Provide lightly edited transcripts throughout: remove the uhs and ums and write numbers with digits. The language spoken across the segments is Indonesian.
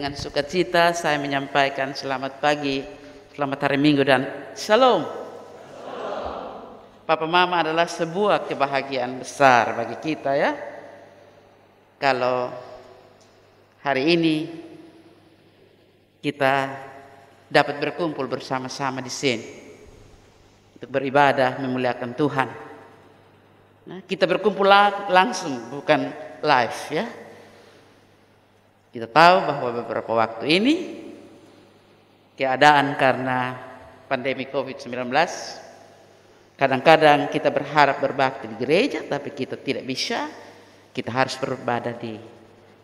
Dengan sukacita saya menyampaikan selamat pagi, selamat hari Minggu dan Shalom. Papa Mama adalah sebuah kebahagiaan besar bagi kita ya. Kalau hari ini kita dapat berkumpul bersama-sama di sini untuk beribadah memuliakan Tuhan. Nah, kita berkumpul langsung bukan live ya. Kita tahu bahwa beberapa waktu ini keadaan karena pandemi COVID-19 kadang-kadang kita berharap berbakti di gereja tapi kita tidak bisa. Kita harus beribadah di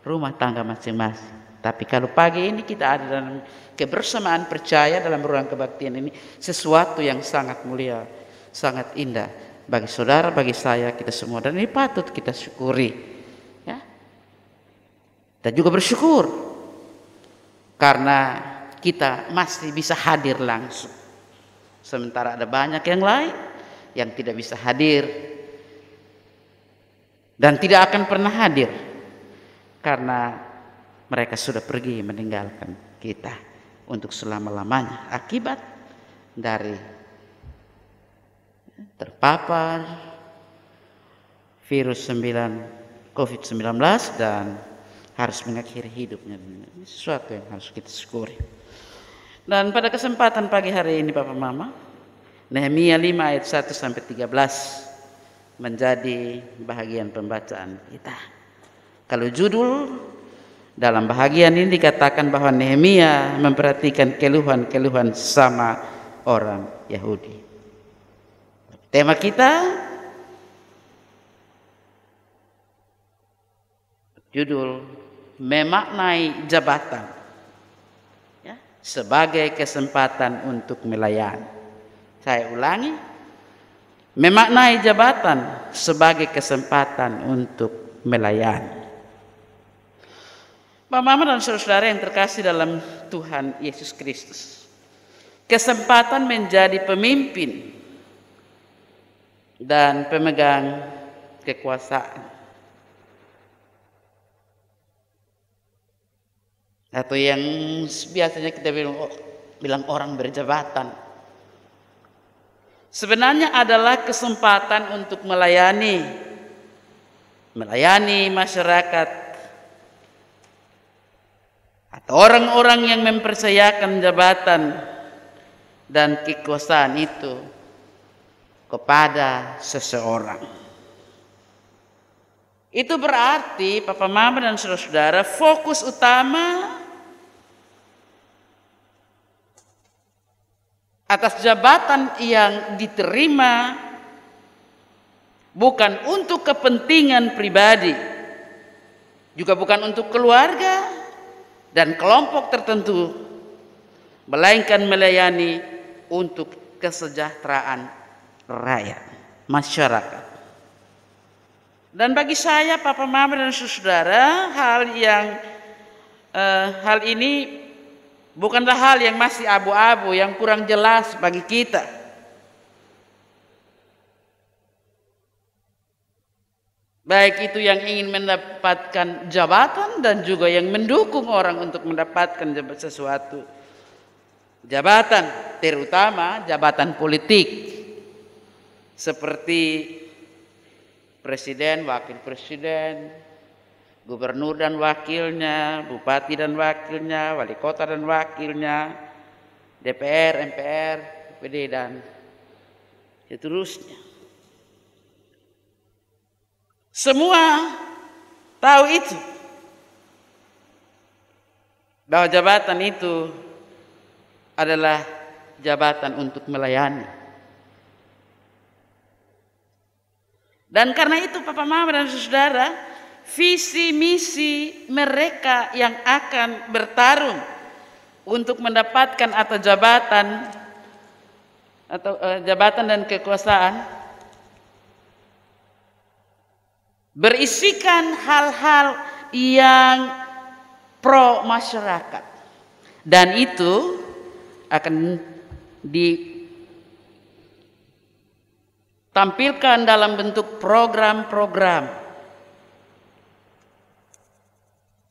rumah tangga masing-masing. Tapi kalau pagi ini kita ada dalam kebersamaan percaya dalam ruang kebaktian ini, sesuatu yang sangat mulia, sangat indah bagi saudara, bagi saya, kita semua, dan ini patut kita syukuri ya. Dan juga bersyukur karena kita masih bisa hadir langsung, sementara ada banyak yang lain yang tidak bisa hadir dan tidak akan pernah hadir karena mereka sudah pergi meninggalkan kita untuk selama-lamanya akibat dari terpapar virus COVID-19 dan harus mengakhiri hidupnya. Ini sesuatu yang harus kita syukuri. Dan pada kesempatan pagi hari ini Bapak Mama, Nehemia 5 ayat 1 sampai 13 menjadi bahagian pembacaan kita. Kalau judul dalam bahagian ini dikatakan bahwa Nehemia memperhatikan keluhan-keluhan sama orang Yahudi. Tema kita judul memaknai jabatan ya, sebagai kesempatan untuk melayani. Saya ulangi, memaknai jabatan sebagai kesempatan untuk melayani. Bapak Mama dan saudara yang terkasih dalam Tuhan Yesus Kristus, kesempatan menjadi pemimpin dan pemegang kekuasaan atau yang biasanya kita bilang orang berjabatan, sebenarnya adalah kesempatan untuk melayani masyarakat atau orang-orang yang mempercayakan jabatan dan kekuasaan itu kepada seseorang. Itu berarti Papa Mama dan saudara-saudara, fokus utama atas jabatan yang diterima bukan untuk kepentingan pribadi, juga bukan untuk keluarga dan kelompok tertentu, melainkan melayani untuk kesejahteraan rakyat, masyarakat. Dan bagi saya, Papa Mama dan saudara, hal ini bukanlah hal yang masih abu-abu, yang kurang jelas bagi kita. Baik itu yang ingin mendapatkan jabatan dan juga yang mendukung orang untuk mendapatkan sesuatu jabatan, terutama jabatan politik seperti presiden, wakil presiden, gubernur dan wakilnya, bupati dan wakilnya, wali kota dan wakilnya, DPR, MPR, DPD dan seterusnya. Semua tahu itu, bahwa jabatan itu adalah jabatan untuk melayani. Dan karena itu Papa Mama dan saudara, visi misi mereka yang akan bertarung untuk mendapatkan atau jabatan dan kekuasaan berisikan hal-hal yang pro masyarakat, dan itu akan ditampilkan dalam bentuk program-program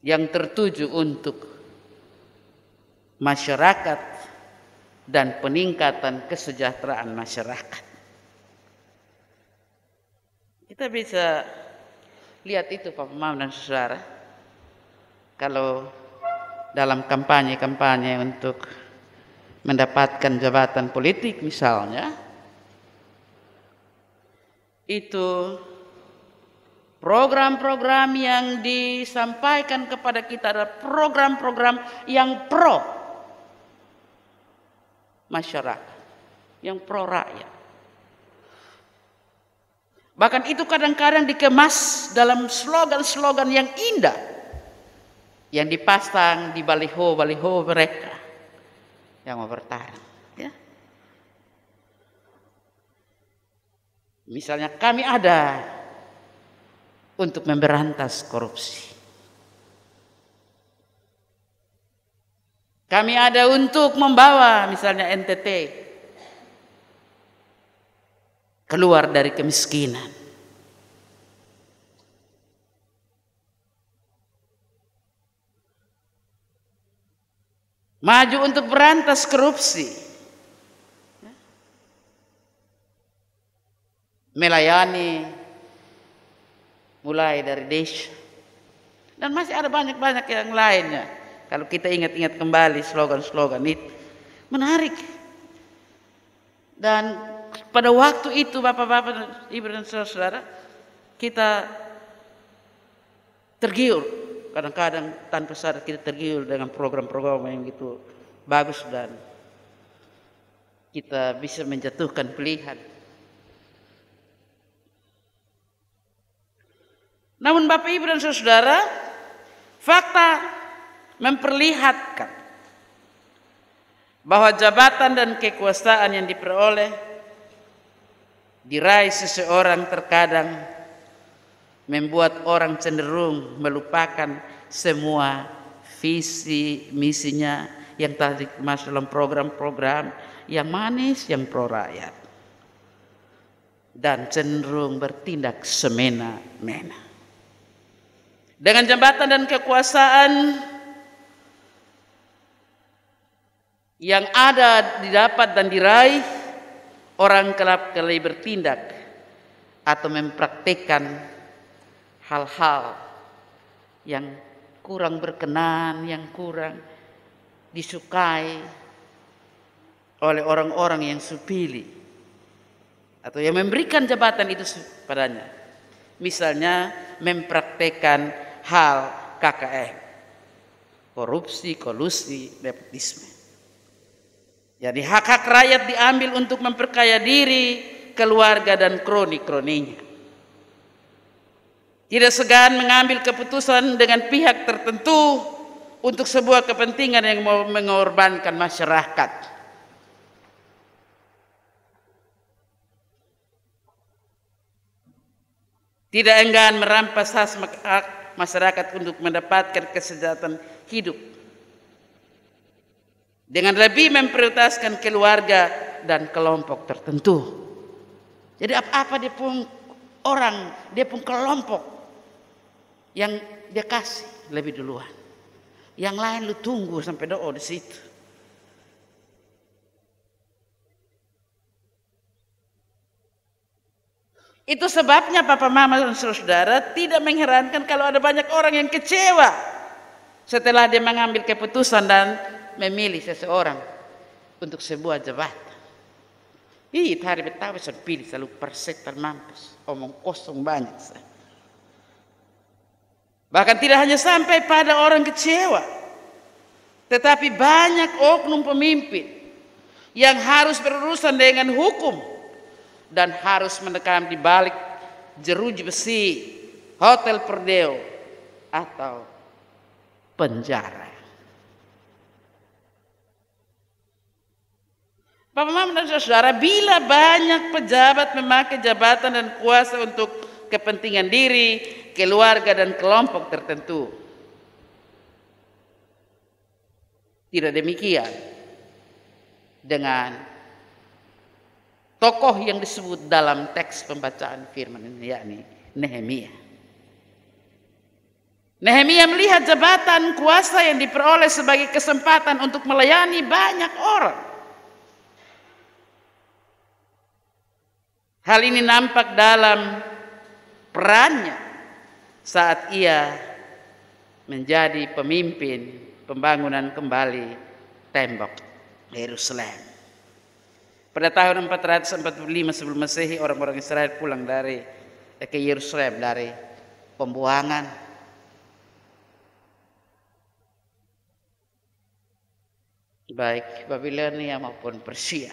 yang tertuju untuk masyarakat dan peningkatan kesejahteraan masyarakat. Kita bisa lihat itu Pak Mam dan saudara, kalau dalam kampanye-kampanye untuk mendapatkan jabatan politik misalnya, itu program-program yang disampaikan kepada kita adalah program-program yang pro masyarakat, yang pro rakyat. Bahkan itu kadang-kadang dikemas dalam slogan-slogan yang indah yang dipasang di baliho-baliho mereka yang mau bertahan. Ya. Misalnya kami ada untuk memberantas korupsi. Kami ada untuk membawa misalnya NTT keluar dari kemiskinan. Maju untuk berantas korupsi. Melayani mulai dari desa. Dan masih ada banyak-banyak yang lainnya. Kalau kita ingat-ingat kembali slogan-slogan itu. Menarik. Dan pada waktu itu Bapak-bapak, Ibu dan saudara, kita tergiur. Kadang-kadang tanpa sadar kita tergiur dengan program-program yang gitu bagus dan kita bisa menjatuhkan pilihan. Namun Bapak Ibu dan saudara, fakta memperlihatkan bahwa jabatan dan kekuasaan yang diperoleh diraih seseorang terkadang membuat orang cenderung melupakan semua visi misinya yang tadi masuk dalam program-program yang manis, yang pro rakyat, dan cenderung bertindak semena-mena. Dengan jabatan dan kekuasaan yang ada didapat dan diraih, orang kerap kali bertindak atau mempraktikkan hal-hal yang kurang berkenan, yang kurang disukai oleh orang-orang yang supili atau yang memberikan jabatan itu padanya. Misalnya mempraktikkan hal KKN, korupsi, kolusi, nepotisme. Jadi hak-hak rakyat diambil untuk memperkaya diri, keluarga dan kroni-kroninya. Tidak segan mengambil keputusan dengan pihak tertentu untuk sebuah kepentingan yang mau mengorbankan masyarakat. Tidak enggan merampas hak masyarakat untuk mendapatkan kesejahteraan hidup. Dengan lebih memprioritaskan keluarga dan kelompok tertentu. Jadi apa-apa dia pun orang, dia pun kelompok yang dia kasih lebih duluan. Yang lain lu tunggu sampai doa di situ. Itu sebabnya Papa Mama dan saudara tidak mengherankan kalau ada banyak orang yang kecewa setelah dia mengambil keputusan dan memilih seseorang untuk sebuah jabatan. Ih, hari betapa saya pilih selalu persetan mampus, omong kosong banyak. Bahkan tidak hanya sampai pada orang kecewa, tetapi banyak oknum pemimpin yang harus berurusan dengan hukum dan harus mendekam di balik jeruji besi, hotel perdeo, atau penjara. Bapak Mama dan saudara, bila banyak pejabat memakai jabatan dan kuasa untuk kepentingan diri, keluarga dan kelompok tertentu. Tidak demikian dengan tokoh yang disebut dalam teks pembacaan firman ini, yakni Nehemia. Nehemia melihat jabatan kuasa yang diperoleh sebagai kesempatan untuk melayani banyak orang. Hal ini nampak dalam perannya saat ia menjadi pemimpin pembangunan kembali tembok Yerusalem. Pada tahun 445 sebelum Masehi, orang-orang Israel pulang ke Yerusalem dari pembuangan. Baik Babilonia maupun Persia.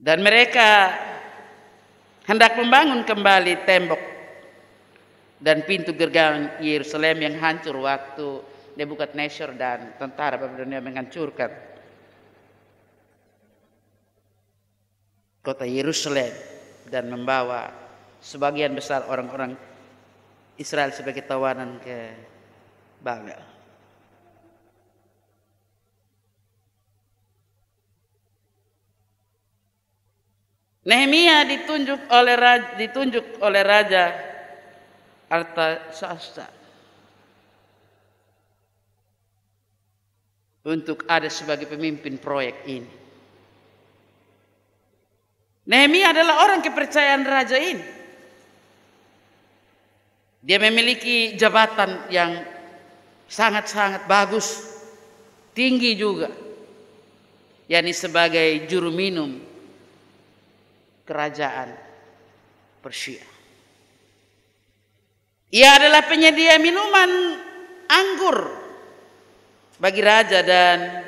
Dan mereka hendak membangun kembali tembok dan pintu gerbang Yerusalem yang hancur waktu Nebukadnezar dan tentara Babilonia menghancurkan kota Yerusalem dan membawa sebagian besar orang-orang Israel sebagai tawanan ke Babel. Nehemia ditunjuk oleh Raja Artasasta untuk ada sebagai pemimpin proyek ini. Nehemia adalah orang kepercayaan raja ini. Dia memiliki jabatan yang sangat-sangat bagus, tinggi juga, yakni sebagai juru minum kerajaan Persia. Ia adalah penyedia minuman anggur bagi raja dan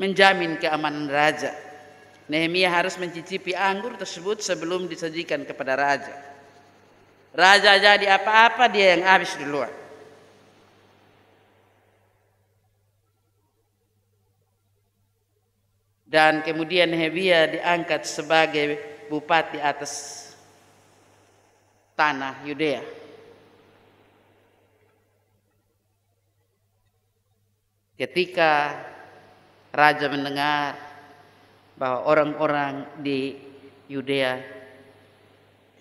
menjamin keamanan raja. Nehemia harus mencicipi anggur tersebut sebelum disajikan kepada raja. Raja jadi apa-apa, dia yang habis duluan. Dan kemudian Nehemia diangkat sebagai bupati atas tanah Yudea. Ketika raja mendengar bahwa orang-orang di Yudea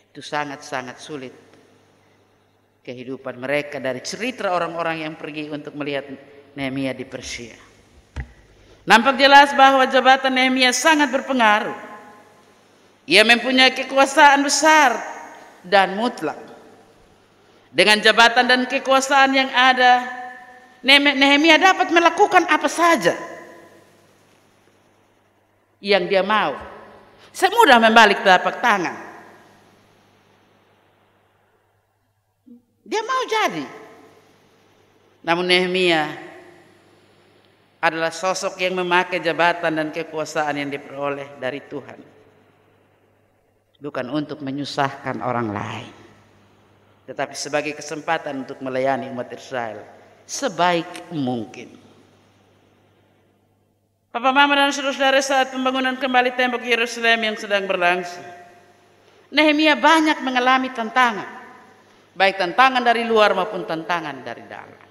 itu sangat-sangat sulit kehidupan mereka dari cerita orang-orang yang pergi untuk melihat Nehemia di Persia, nampak jelas bahwa jabatan Nehemia sangat berpengaruh. Ia mempunyai kekuasaan besar dan mutlak. Dengan jabatan dan kekuasaan yang ada, Nehemia dapat melakukan apa saja yang dia mau. Semudah membalik telapak tangan. Dia mau jadi. Namun Nehemia adalah sosok yang memakai jabatan dan kekuasaan yang diperoleh dari Tuhan, bukan untuk menyusahkan orang lain, tetapi sebagai kesempatan untuk melayani umat Israel sebaik mungkin. Papa, mama dan saudara, saat pembangunan kembali tembok Yerusalem yang sedang berlangsung, Nehemia banyak mengalami tantangan, baik tantangan dari luar maupun tantangan dari dalam.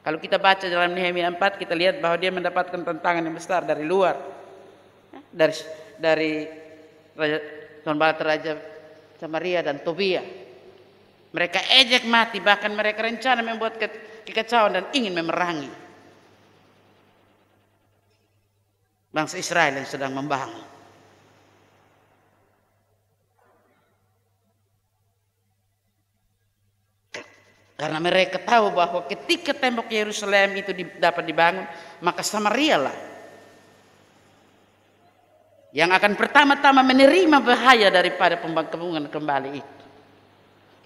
Kalau kita baca dalam Nehemia 4, kita lihat bahwa dia mendapatkan tantangan yang besar dari luar, dari Raja Samaria dan Tobia. Mereka ejek mati, bahkan mereka rencana membuat kekacauan dan ingin memerangi bangsa Israel yang sedang membangun. Karena mereka tahu bahwa ketika tembok Yerusalem itu dapat dibangun, maka Samaria lah yang akan pertama-tama menerima bahaya daripada pembangunan kembali itu.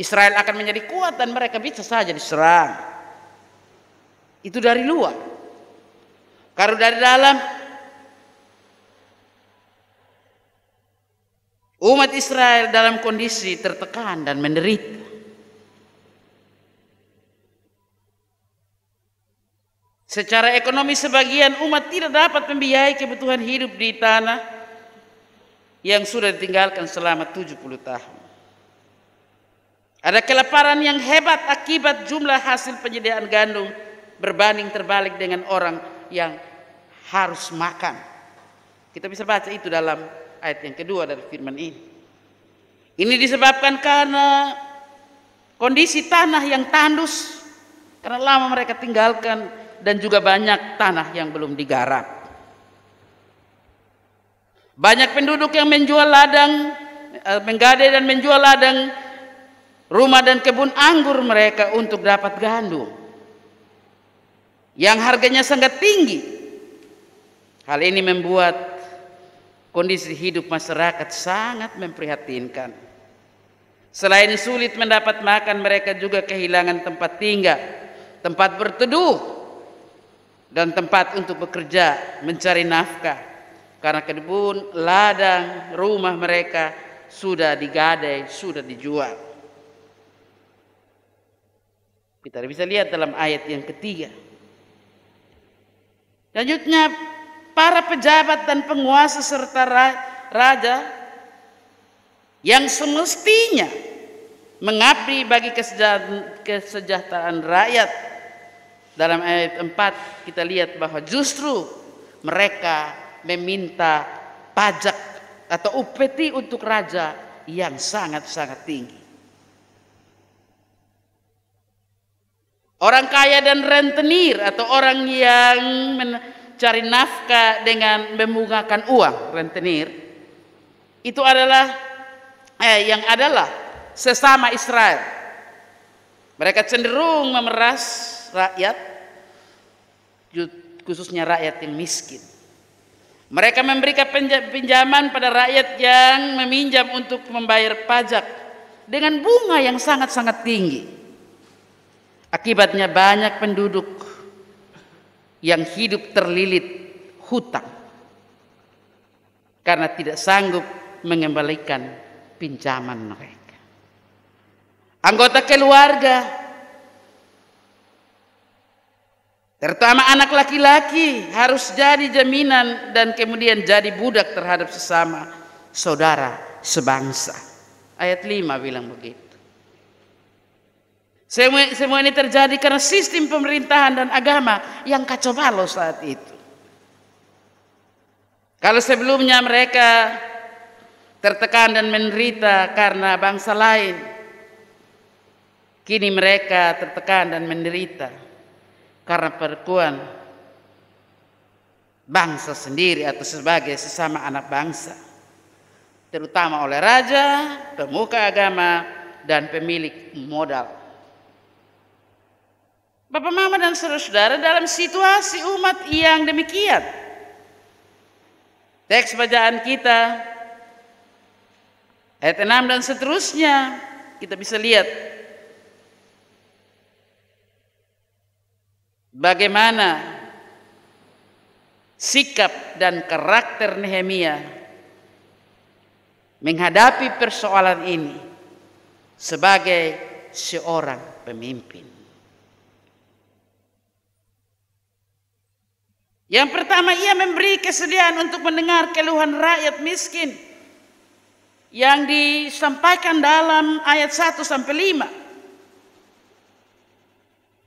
Israel akan menjadi kuat dan mereka bisa saja diserang. Itu dari luar. Kalau dari dalam, umat Israel dalam kondisi tertekan dan menderita. Secara ekonomi sebagian umat tidak dapat membiayai kebutuhan hidup di tanah yang sudah ditinggalkan selama 70 tahun. Ada kelaparan yang hebat akibat jumlah hasil penyediaan gandum berbanding terbalik dengan orang yang harus makan. Kita bisa baca itu dalam ayat yang kedua dari firman ini. Ini disebabkan karena kondisi tanah yang tandus karena lama mereka tinggalkan, dan juga banyak tanah yang belum digarap. Banyak penduduk yang menjual ladang, menggadai dan menjual ladang, rumah dan kebun anggur mereka untuk dapat gandum yang harganya sangat tinggi. Hal ini membuat kondisi hidup masyarakat sangat memprihatinkan. Selain sulit mendapat makan, mereka juga kehilangan tempat tinggal, tempat berteduh, dan tempat untuk bekerja mencari nafkah, karena kebun, ladang, rumah mereka sudah digadai, sudah dijual. Kita bisa lihat dalam ayat yang ketiga. Selanjutnya, para pejabat dan penguasa serta raja yang semestinya mengabdi bagi kesejahteraan rakyat. Dalam ayat 4 kita lihat bahwa justru mereka meminta pajak atau upeti untuk raja yang sangat-sangat tinggi. Orang kaya dan rentenir atau orang yang mencari nafkah dengan membungkakan uang, rentenir, itu adalah sesama Israel. Mereka cenderung memeras rakyat, khususnya rakyat yang miskin. Mereka memberikan pinjaman pada rakyat yang meminjam untuk membayar pajak dengan bunga yang sangat-sangat tinggi. Akibatnya banyak penduduk yang hidup terlilit hutang karena tidak sanggup mengembalikan pinjaman mereka. Anggota keluarga, terutama anak laki-laki, harus jadi jaminan dan kemudian jadi budak terhadap sesama saudara sebangsa. Ayat 5 bilang begitu. Semua ini terjadi karena sistem pemerintahan dan agama yang kacau balau saat itu. Kalau sebelumnya mereka tertekan dan menderita karena bangsa lain, kini mereka tertekan dan menderita karena perlakuan bangsa sendiri atau sebagai sesama anak bangsa, terutama oleh raja, pemuka agama, dan pemilik modal. Bapak, mama, dan saudara-saudara, dalam situasi umat yang demikian, teks bacaan kita ayat 6 dan seterusnya, kita bisa lihat bagaimana sikap dan karakter Nehemia menghadapi persoalan ini sebagai seorang pemimpin. Yang pertama, ia memberi kesediaan untuk mendengar keluhan rakyat miskin yang disampaikan dalam ayat 1 sampai 5.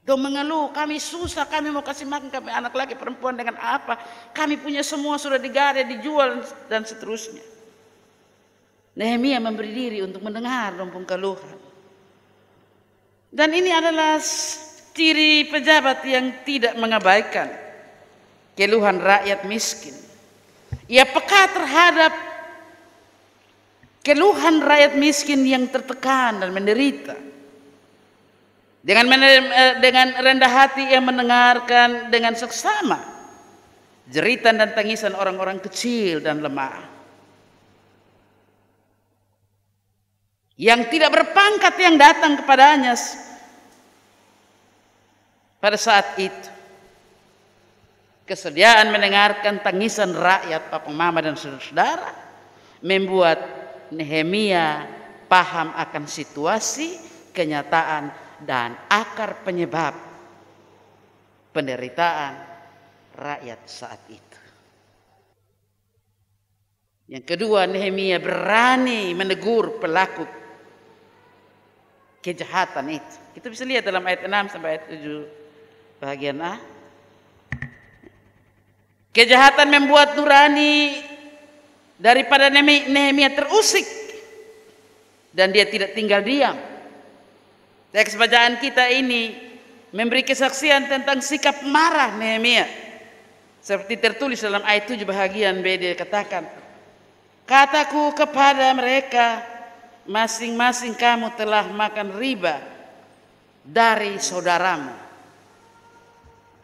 Dia mengeluh, kami susah, kami mau kasih makan kami anak laki perempuan dengan apa? Kami punya semua sudah digadai, dijual, dan seterusnya. Nehemia memberi diri untuk mendengar rumpun keluhan. Dan ini adalah ciri pejabat yang tidak mengabaikan keluhan rakyat miskin. Ia peka terhadap keluhan rakyat miskin yang tertekan dan menderita. Dengan rendah hati ia mendengarkan dengan seksama jeritan dan tangisan orang-orang kecil dan lemah yang tidak berpangkat yang datang kepadanya pada saat itu. Kesediaan mendengarkan tangisan rakyat, papa, mama, dan saudara-saudara membuat Nehemia paham akan situasi, kenyataan, dan akar penyebab penderitaan rakyat saat itu. Yang kedua, Nehemia berani menegur pelaku kejahatan itu. Kita bisa lihat dalam ayat 6 sampai ayat 7 bagian A. Kejahatan membuat nurani daripada Nehemia terusik dan dia tidak tinggal diam. Teks bacaan kita ini memberi kesaksian tentang sikap marah Nehemia. Seperti tertulis dalam ayat 7 bahagian B, dia katakan, kataku kepada mereka, masing-masing kamu telah makan riba dari saudaramu.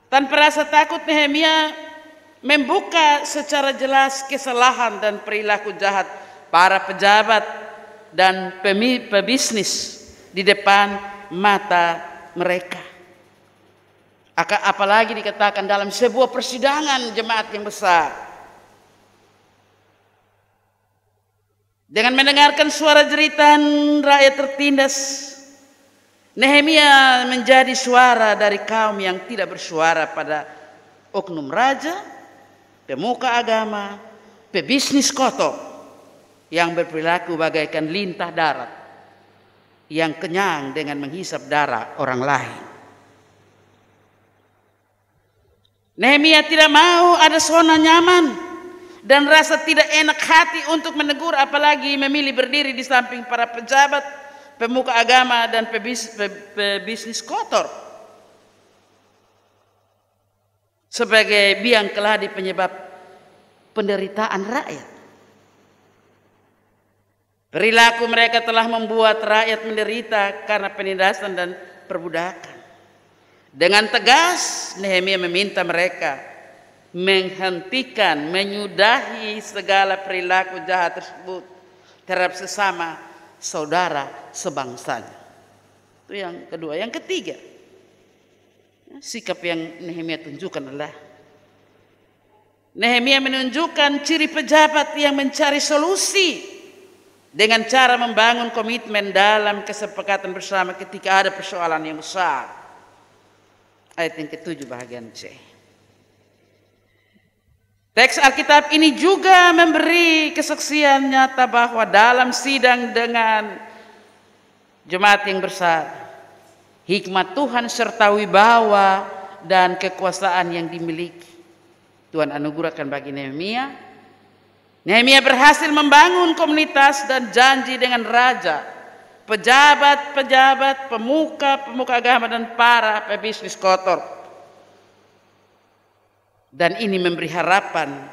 Tanpa rasa takut Nehemia membuka secara jelas kesalahan dan perilaku jahat para pejabat dan pebisnis di depan mata mereka. Apalagi dikatakan dalam sebuah persidangan jemaat yang besar. Dengan mendengarkan suara jeritan rakyat tertindas, Nehemia menjadi suara dari kaum yang tidak bersuara pada oknum raja, pemuka agama, pebisnis kotor yang berperilaku bagaikan lintah darat yang kenyang dengan menghisap darah orang lain. Nehemia tidak mau ada zona nyaman dan rasa tidak enak hati untuk menegur, apalagi memilih berdiri di samping para pejabat, pemuka agama dan pebisnis kotor sebagai biang keladi penyebab penderitaan rakyat. Perilaku mereka telah membuat rakyat menderita karena penindasan dan perbudakan. Dengan tegas Nehemia meminta mereka menghentikan, menyudahi segala perilaku jahat tersebut terhadap sesama saudara sebangsanya. Itu yang kedua. Yang ketiga, sikap yang Nehemia tunjukkan adalah Nehemia menunjukkan ciri pejabat yang mencari solusi dengan cara membangun komitmen dalam kesepakatan bersama ketika ada persoalan yang besar. Ayat yang ke-7 bahagian C. Teks Alkitab ini juga memberi kesaksian nyata bahwa dalam sidang dengan jemaat yang besar, hikmat Tuhan serta wibawa dan kekuasaan yang dimiliki Tuhan anugerahkan bagi Nehemia. Nehemia berhasil membangun komunitas dan janji dengan raja, pejabat-pejabat, pemuka agama dan para pebisnis kotor. Dan ini memberi harapan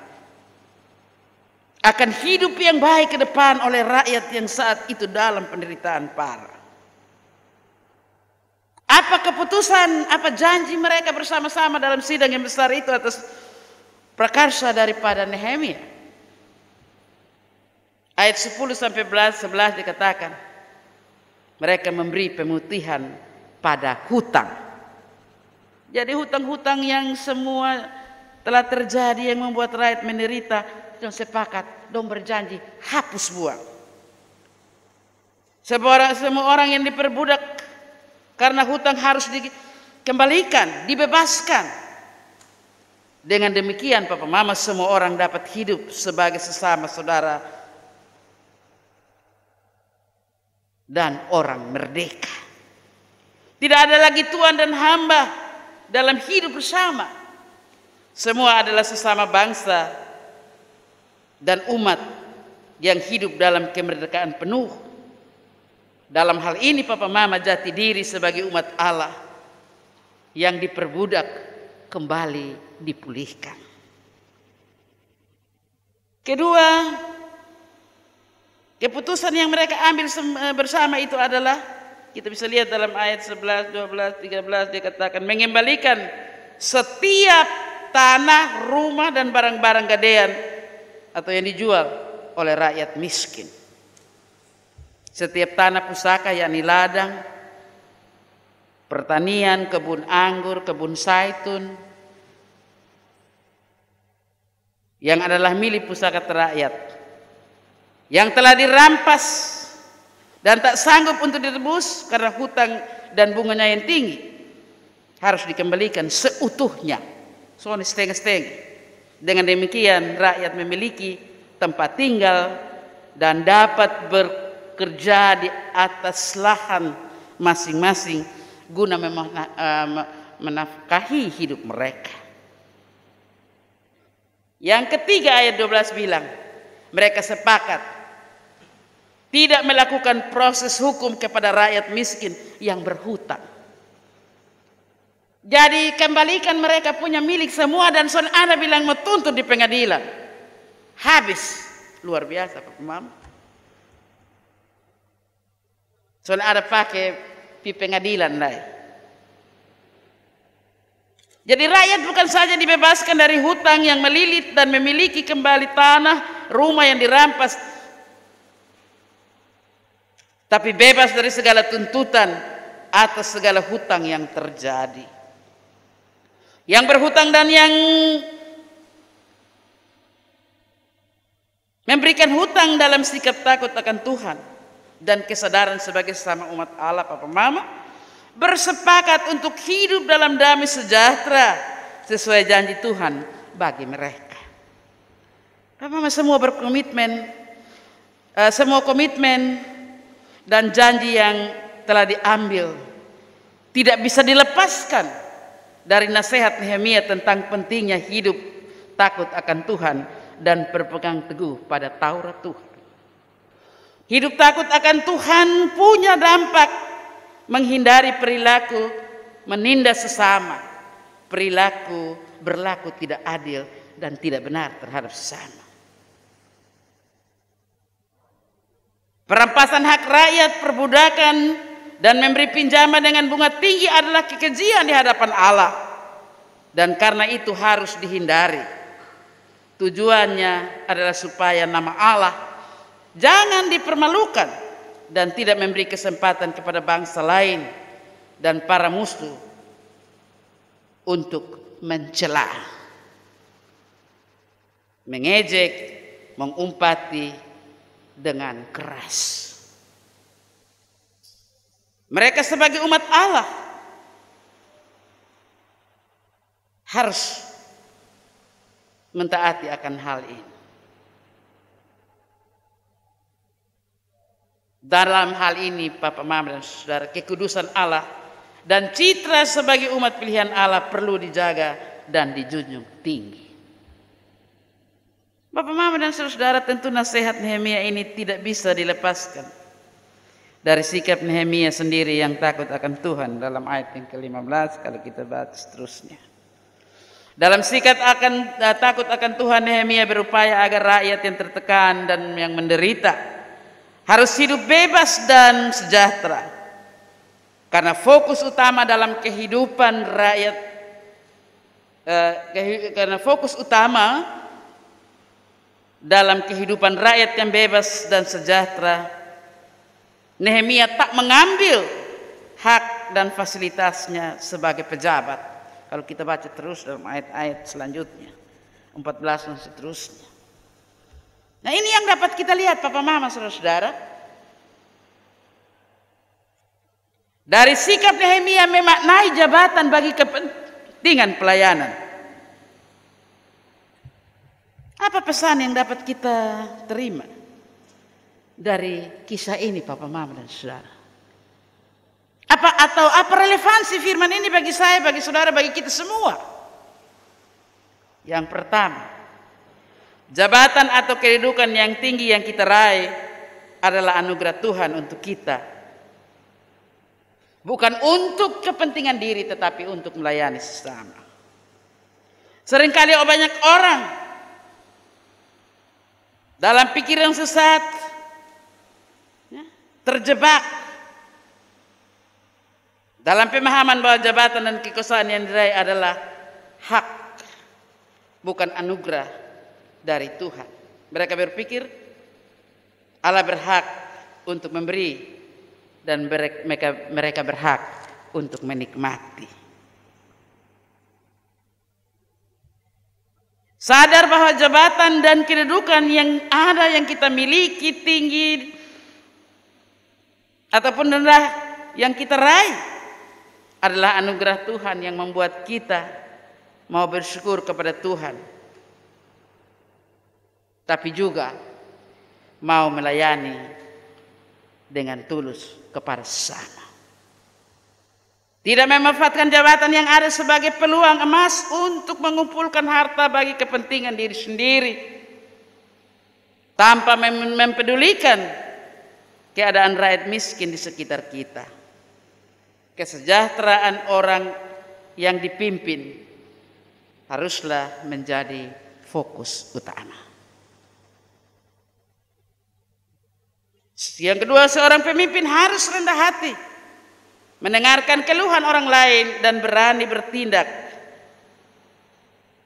akan hidup yang baik ke depan oleh rakyat yang saat itu dalam penderitaan parah. Apa keputusan, apa janji mereka bersama-sama dalam sidang yang besar itu atas prakarsa daripada Nehemia? Ayat 10 sampai 11 dikatakan, mereka memberi pemutihan pada hutang. Jadi hutang-hutang yang semua telah terjadi yang membuat rakyat menderita, yang sepakat, dong berjanji hapus buang. Semua orang yang diperbudak karena hutang harus dikembalikan, dibebaskan. Dengan demikian Papa Mama, semua orang dapat hidup sebagai sesama saudara dan orang merdeka. Tidak ada lagi tuan dan hamba dalam hidup bersama. Semua adalah sesama bangsa dan umat yang hidup dalam kemerdekaan penuh. Dalam hal ini Papa Mama jati diri sebagai umat Allah yang diperbudak kembali dipulihkan. Kedua, keputusan yang mereka ambil bersama itu adalah, kita bisa lihat dalam ayat 11, 12, 13 dikatakan mengembalikan setiap tanah, rumah dan barang-barang gadaian atau yang dijual oleh rakyat miskin. Setiap tanah pusaka yakni ladang, pertanian, kebun anggur, kebun zaitun yang adalah milik pusaka rakyat yang telah dirampas dan tak sanggup untuk ditebus karena hutang dan bunganya yang tinggi, harus dikembalikan seutuhnya, soalnya setengah-setengah. Dengan demikian rakyat memiliki tempat tinggal dan dapat bekerja di atas lahan masing-masing guna menafkahi hidup mereka. Yang ketiga ayat 12 bilang, mereka sepakat tidak melakukan proses hukum kepada rakyat miskin yang berhutang. Jadi kembalikan mereka punya milik semua, dan son ada bilang mau tuntut di pengadilan. Habis. Luar biasa Pak Mama. Son ada pakai di pengadilan lah. Jadi rakyat bukan saja dibebaskan dari hutang yang melilit dan memiliki kembali tanah, rumah yang dirampas, tapi bebas dari segala tuntutan atas segala hutang yang terjadi. Yang berhutang dan yang memberikan hutang dalam sikap takut akan Tuhan dan kesadaran sebagai sesama umat Allah, Papa Mama, bersepakat untuk hidup dalam damai sejahtera sesuai janji Tuhan bagi mereka. Papa Mama semua berkomitmen, semua komitmen dan janji yang telah diambil tidak bisa dilepaskan dari nasihat Nehemia tentang pentingnya hidup takut akan Tuhan dan berpegang teguh pada Taurat Tuhan. Hidup takut akan Tuhan punya dampak menghindari perilaku menindas sesama, perilaku berlaku tidak adil dan tidak benar terhadap sesama. Perampasan hak rakyat, perbudakan, dan memberi pinjaman dengan bunga tinggi adalah kekejian di hadapan Allah, dan karena itu harus dihindari. Tujuannya adalah supaya nama Allah jangan dipermalukan dan tidak memberi kesempatan kepada bangsa lain dan para musuh untuk mencela, mengejek, mengumpati dengan keras. Mereka sebagai umat Allah harus mentaati akan hal ini. Dalam hal ini, Papa Mama dan Saudara, kekudusan Allah dan citra sebagai umat pilihan Allah perlu dijaga dan dijunjung tinggi. Papa Mama dan Saudara, tentu nasihat Nehemia ini tidak bisa dilepaskan dari sikap Nehemia sendiri yang takut akan Tuhan dalam ayat yang ke-15 kalau kita baca seterusnya. Dalam sikap takut akan Tuhan, Nehemia berupaya agar rakyat yang tertekan dan yang menderita harus hidup bebas dan sejahtera. Karena fokus utama dalam kehidupan rakyat, karena fokus utama dalam kehidupan rakyat yang bebas dan sejahtera, Nehemia tak mengambil hak dan fasilitasnya sebagai pejabat. Kalau kita baca terus dalam ayat-ayat selanjutnya, 14 dan seterusnya. Nah, ini yang dapat kita lihat Papa Mama Saudara-saudara. Dari sikap Nehemia memaknai jabatan bagi kepentingan pelayanan. Apa pesan yang dapat kita terima dari kisah ini Papa Mama dan Saudara? Apa relevansi firman ini bagi saya, bagi saudara, bagi kita semua? Yang pertama, jabatan atau kedudukan yang tinggi yang kita raih adalah anugerah Tuhan untuk kita. Bukan untuk kepentingan diri, tetapi untuk melayani sesama. Seringkali banyak orang dalam pikiran sesat, terjebak dalam pemahaman bahwa jabatan dan kekuasaan yang diraih adalah hak, bukan anugerah dari Tuhan. Mereka berpikir Allah berhak untuk memberi dan mereka berhak untuk menikmati. Sadar bahwa jabatan dan kedudukan yang ada yang kita miliki, tinggi ataupun rendah yang kita raih, adalah anugerah Tuhan yang membuat kita mau bersyukur kepada Tuhan, tapi juga mau melayani dengan tulus kepada sesama. Tidak memanfaatkan jabatan yang ada sebagai peluang emas untuk mengumpulkan harta bagi kepentingan diri sendiri, tanpa mempedulikan keadaan rakyat miskin di sekitar kita. Kesejahteraan orang yang dipimpin haruslah menjadi fokus utama. Yang kedua, seorang pemimpin harus rendah hati, mendengarkan keluhan orang lain dan berani bertindak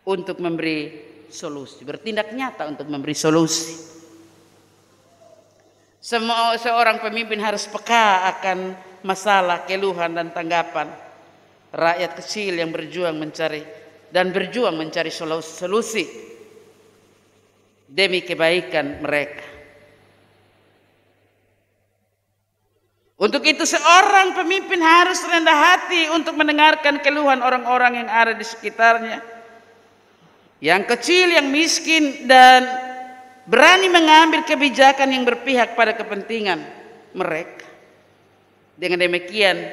untuk memberi solusi, bertindak nyata untuk memberi solusi. Seorang pemimpin harus peka akan masalah, keluhan dan tanggapan rakyat kecil yang berjuang mencari solusi demi kebaikan mereka. Untuk itu seorang pemimpin harus rendah hati untuk mendengarkan keluhan orang-orang yang ada di sekitarnya, yang kecil, yang miskin, dan berani mengambil kebijakan yang berpihak pada kepentingan mereka. Dengan demikian,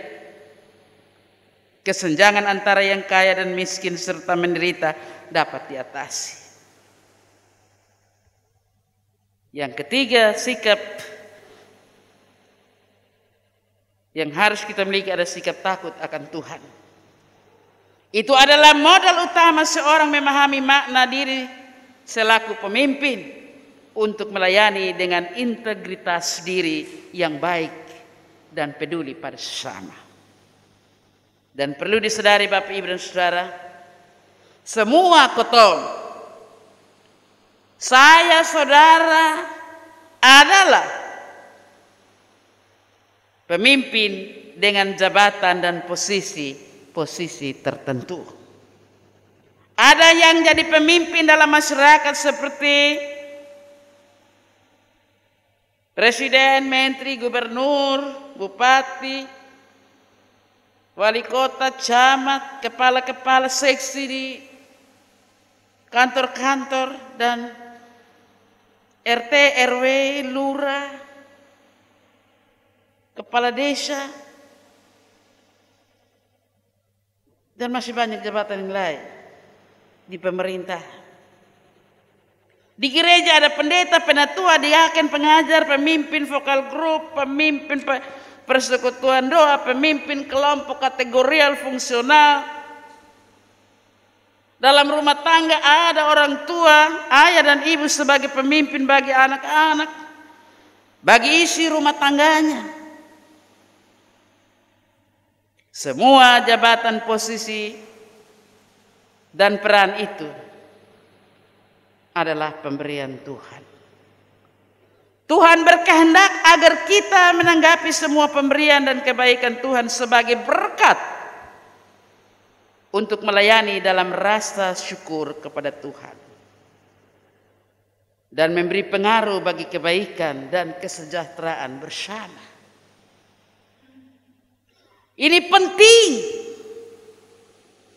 kesenjangan antara yang kaya dan miskin serta menderita dapat diatasi. Yang ketiga, sikap yang harus kita miliki adalah sikap takut akan Tuhan. Itu adalah modal utama seorang memahami makna diri selaku pemimpin untuk melayani dengan integritas diri yang baik dan peduli pada sesama. Dan perlu disadari Bapak Ibu dan Saudara, semua kotong, saya, saudara adalah pemimpin dengan jabatan dan posisi tertentu. Ada yang jadi pemimpin dalam masyarakat seperti presiden, menteri, gubernur, bupati, wali kota, camat, kepala-kepala seksi di kantor-kantor dan RT, RW, lurah, kepala desa, dan masih banyak jabatan yang lain di pemerintah. Di gereja ada pendeta, penatua, diaken, pengajar, pemimpin vokal grup, pemimpin persekutuan doa, pemimpin kelompok kategorial fungsional. Dalam rumah tangga ada orang tua, ayah dan ibu sebagai pemimpin bagi anak-anak, bagi isi rumah tangganya. Semua jabatan, posisi, dan peran itu adalah pemberian Tuhan. Tuhan berkehendak agar kita menanggapi semua pemberian dan kebaikan Tuhan sebagai berkat untuk melayani dalam rasa syukur kepada Tuhan dan memberi pengaruh bagi kebaikan dan kesejahteraan bersama. Ini penting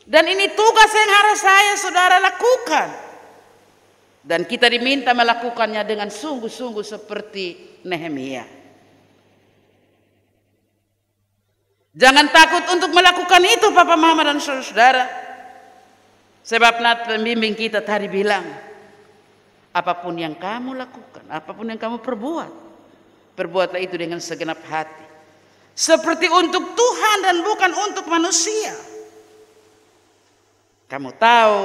dan ini tugas yang harus saya, saudara, lakukan. Dan kita diminta melakukannya dengan sungguh-sungguh seperti Nehemia. Jangan takut untuk melakukan itu, Papa, Mama, dan saudara. Sebab pembimbing kita tadi bilang, apapun yang kamu lakukan, apapun yang kamu perbuat, perbuatlah itu dengan segenap hati. Seperti untuk Tuhan dan bukan untuk manusia. Kamu tahu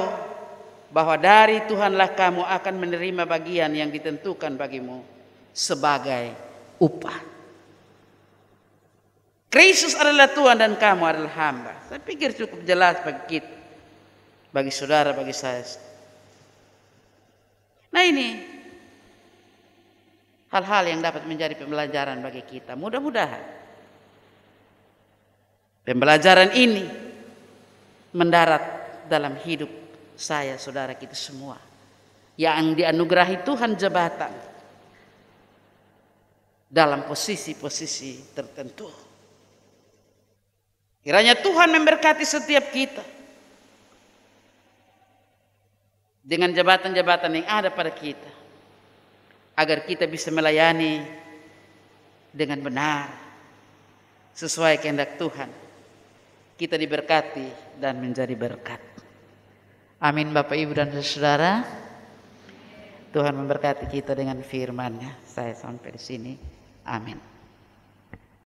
bahwa dari Tuhanlah kamu akan menerima bagian yang ditentukan bagimu sebagai upah. Kristus adalah Tuhan dan kamu adalah hamba. Saya pikir cukup jelas bagi kita, bagi saudara, bagi saya. Nah, ini hal-hal yang dapat menjadi pembelajaran bagi kita. Mudah-mudahan pembelajaran ini mendarat dalam hidup saya, saudara, kita semua yang dianugerahi Tuhan jabatan dalam posisi-posisi tertentu. Kiranya Tuhan memberkati setiap kita dengan jabatan-jabatan yang ada pada kita, agar kita bisa melayani dengan benar sesuai kehendak Tuhan. Kita diberkati dan menjadi berkat. Amin, Bapak, Ibu, dan saudara. Tuhan memberkati kita dengan firman-Nya. Saya sampai di sini. Amin.